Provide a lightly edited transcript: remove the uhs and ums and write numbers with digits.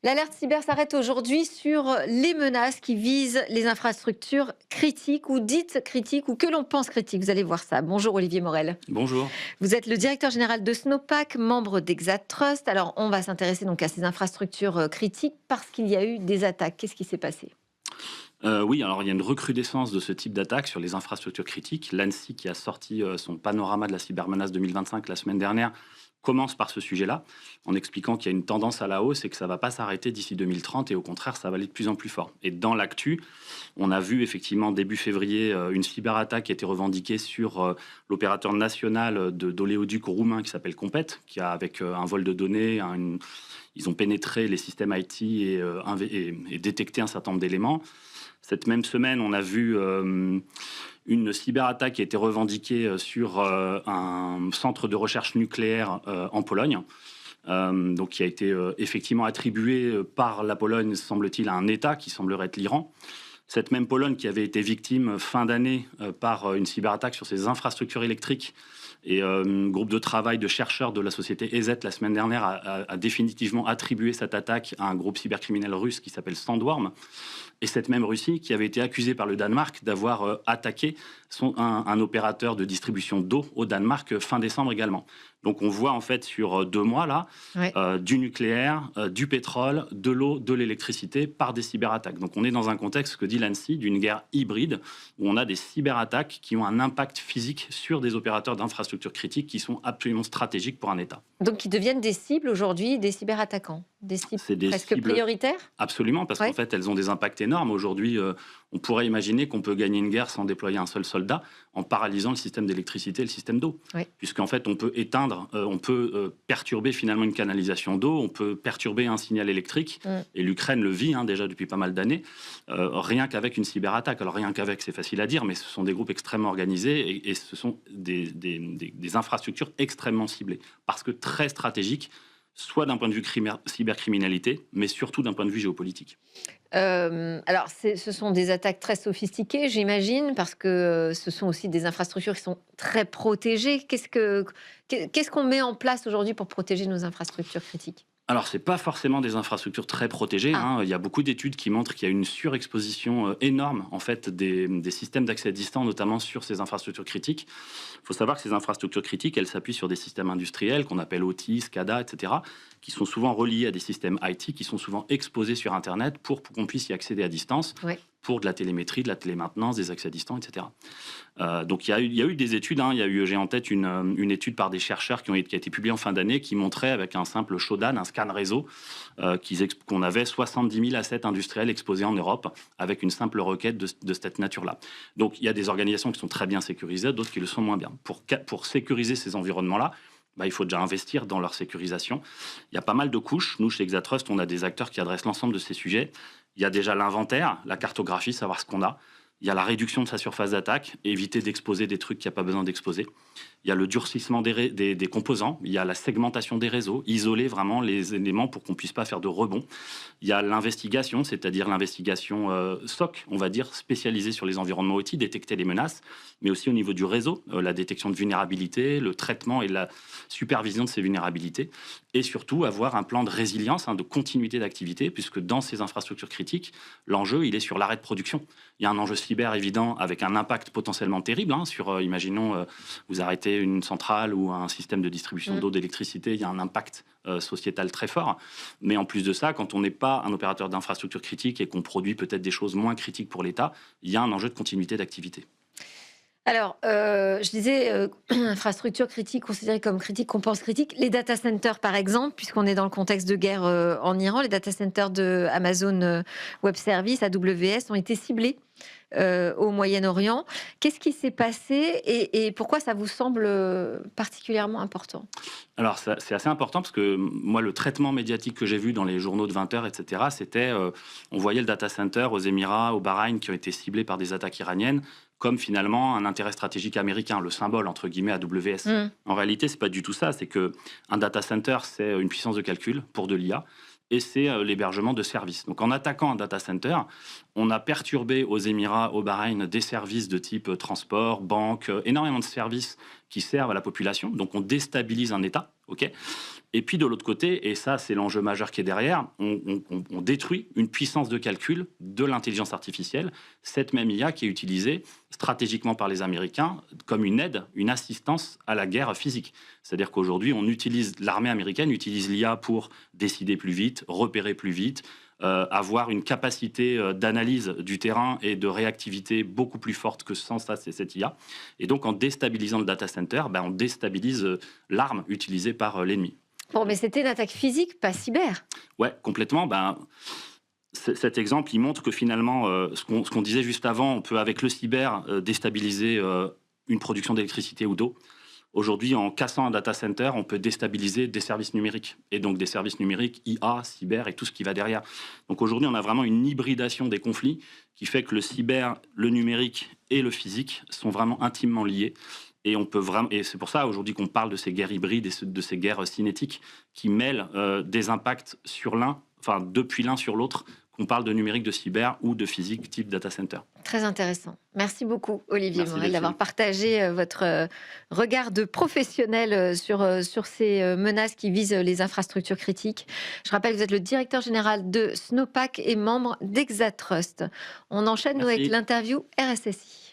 L'alerte cyber s'arrête aujourd'hui sur les menaces qui visent les infrastructures critiques ou dites critiques ou que l'on pense critiques. Vous allez voir ça. Bonjour Olivier Morel. Bonjour. Vous êtes le directeur général de Snowpack, membre d'Exatrust. Alors on va s'intéresser donc à ces infrastructures critiques parce qu'il y a eu des attaques. Qu'est-ce qui s'est passé? Oui, alors il y a une recrudescence de ce type d'attaque sur les infrastructures critiques. L'ANSSI, qui a sorti son panorama de la cybermenace 2025 la semaine dernière, commence par ce sujet-là, en expliquant qu'il y a une tendance à la hausse et que ça ne va pas s'arrêter d'ici 2030, et au contraire, ça va aller de plus en plus fort. Et dans l'actu, on a vu effectivement début février une cyberattaque qui a été revendiquée sur l'opérateur national d'oléoduc roumain qui s'appelle Compet, qui a, avec un vol de données, ils ont pénétré les systèmes IT et détecté un certain nombre d'éléments. Cette même semaine, on a vu une cyberattaque qui a été revendiquée sur un centre de recherche nucléaire en Pologne, donc qui a été effectivement attribué par la Pologne, semble-t-il, à un État qui semblerait être l'Iran. Cette même Pologne qui avait été victime fin d'année par une cyberattaque sur ses infrastructures électriques, et un groupe de travail de chercheurs de la société EZ la semaine dernière a définitivement attribué cette attaque à un groupe cybercriminel russe qui s'appelle Sandworm. Et cette même Russie qui avait été accusée par le Danemark d'avoir attaqué un opérateur de distribution d'eau au Danemark fin décembre également. Donc on voit en fait sur 2 mois là Ouais. du nucléaire, du pétrole, de l'eau, de l'électricité par des cyberattaques. Donc on est dans un contexte, que dit l'ANSSI, d'une guerre hybride où on a des cyberattaques qui ont un impact physique sur des opérateurs d'infrastructures critiques qui sont absolument stratégiques pour un État. Donc ils deviennent des cibles aujourd'hui des cyberattaquants, des cibles C'est des presque cibles. prioritaires. Absolument, parce Ouais. qu'en fait, elles ont des impacts énormes. Aujourd'hui, on pourrait imaginer qu'on peut gagner une guerre sans déployer un seul soldat, en paralysant le système d'électricité et le système d'eau. Ouais. Puisqu'en fait, on peut éteindre, on peut perturber finalement une canalisation d'eau, on peut perturber un signal électrique, Mm. et l'Ukraine le vit déjà depuis pas mal d'années, rien qu'avec une cyberattaque. Alors rien qu'avec, c'est facile à dire, mais ce sont des groupes extrêmement organisés, et ce sont des infrastructures extrêmement ciblées, parce que très stratégiques, soit d'un point de vue cybercriminalité, mais surtout d'un point de vue géopolitique. Alors, ce sont des attaques très sophistiquées, j'imagine, parce que ce sont aussi des infrastructures qui sont très protégées. Qu'est-ce qu'on met en place aujourd'hui pour protéger nos infrastructures critiques? Alors, c'est pas forcément des infrastructures très protégées, Ah, hein. Il y a beaucoup d'études qui montrent qu'il y a une surexposition énorme en fait, des systèmes d'accès à distance, notamment sur ces infrastructures critiques. Il faut savoir que ces infrastructures critiques, elles s'appuient sur des systèmes industriels qu'on appelle OT, SCADA, etc., qui sont souvent reliés à des systèmes IT, qui sont souvent exposés sur Internet pour qu'on puisse y accéder à distance, ouais. pour de la télémétrie, de la télémaintenance, des accès à distance, etc. Donc il y a eu des études, hein. J'ai en tête une étude par des chercheurs qui a été publiée en fin d'année, qui montrait avec un simple Shodan, un scan réseau, qu'on avait 70 000 assets industriels exposés en Europe avec une simple requête de cette nature-là. Donc il y a des organisations qui sont très bien sécurisées, d'autres qui le sont moins bien. Pour sécuriser ces environnements-là, il faut déjà investir dans leur sécurisation. Il y a pas mal de couches. Nous, chez Exatrust, on a des acteurs qui adressent l'ensemble de ces sujets. Il y a déjà l'inventaire, la cartographie, savoir ce qu'on a. Il y a la réduction de sa surface d'attaque, éviter d'exposer des trucs qu'il n'y a pas besoin d'exposer. Il y a le durcissement des composants. Il y a la segmentation des réseaux, isoler vraiment les éléments pour qu'on ne puisse pas faire de rebond. Il y a l'investigation, c'est-à-dire l'investigation SOC, on va dire, spécialisée sur les environnements OT, détecter les menaces, mais aussi au niveau du réseau, la détection de vulnérabilités, le traitement et la supervision de ces vulnérabilités. Et surtout, avoir un plan de résilience, de continuité d'activité, puisque dans ces infrastructures critiques, l'enjeu, il est sur l'arrêt de production. Il y a un enjeu cyber évident avec un impact potentiellement terrible sur, imaginons, vous arrêtez une centrale ou un système de distribution d'eau, d'électricité, il y a un impact sociétal très fort. Mais en plus de ça, quand on n'est pas un opérateur d'infrastructure critique et qu'on produit peut-être des choses moins critiques pour l'État, il y a un enjeu de continuité d'activité. Alors, je disais, infrastructures critiques considérées comme critiques, qu'on pense critiques. Les data centers, par exemple, puisqu'on est dans le contexte de guerre en Iran, les data centers de Amazon Web Services, AWS, ont été ciblés au Moyen-Orient. Qu'est-ce qui s'est passé et pourquoi ça vous semble particulièrement important? Alors, c'est assez important parce que moi, le traitement médiatique que j'ai vu dans les journaux de 20 heures, etc., c'était, on voyait le data center aux Émirats, au Bahreïn, qui ont été ciblés par des attaques iraniennes, comme finalement un intérêt stratégique américain, le symbole, entre guillemets, AWS. Mm. En réalité, c'est pas du tout ça. C'est que un data center, c'est une puissance de calcul pour de l'IA, et c'est l'hébergement de services. Donc, en attaquant un data center, on a perturbé aux Émirats, au Bahreïn, des services de type transport, banque, énormément de services qui servent à la population. Donc, on déstabilise un État, ok. Et puis de l'autre côté, et ça c'est l'enjeu majeur qui est derrière, on détruit une puissance de calcul de l'intelligence artificielle, cette même IA qui est utilisée stratégiquement par les Américains comme une aide, une assistance à la guerre physique. C'est-à-dire qu'aujourd'hui, l'armée américaine utilise l'IA pour décider plus vite, repérer plus vite, avoir une capacité d'analyse du terrain et de réactivité beaucoup plus forte que sans ça, c'est cette IA. Et donc en déstabilisant le data center, on déstabilise l'arme utilisée par l'ennemi. Bon, mais c'était une attaque physique, pas cyber. Ouais, complètement. Cet exemple, il montre que finalement, ce qu'on disait juste avant, on peut avec le cyber déstabiliser une production d'électricité ou d'eau. Aujourd'hui, en cassant un data center, on peut déstabiliser des services numériques. Et donc des services numériques, IA, cyber et tout ce qui va derrière. Donc aujourd'hui, on a vraiment une hybridation des conflits qui fait que le cyber, le numérique et le physique sont vraiment intimement liés. Et c'est pour ça aujourd'hui qu'on parle de ces guerres hybrides et de ces guerres cinétiques qui mêlent des impacts depuis l'un sur l'autre, qu'on parle de numérique, de cyber ou de physique type data center. Très intéressant. Merci beaucoup, Olivier Merci, Morel, d'avoir partagé votre regard de professionnel sur ces menaces qui visent les infrastructures critiques. Je rappelle que vous êtes le directeur général de Snowpack et membre d'Exatrust. On enchaîne nous avec l'interview RSSI.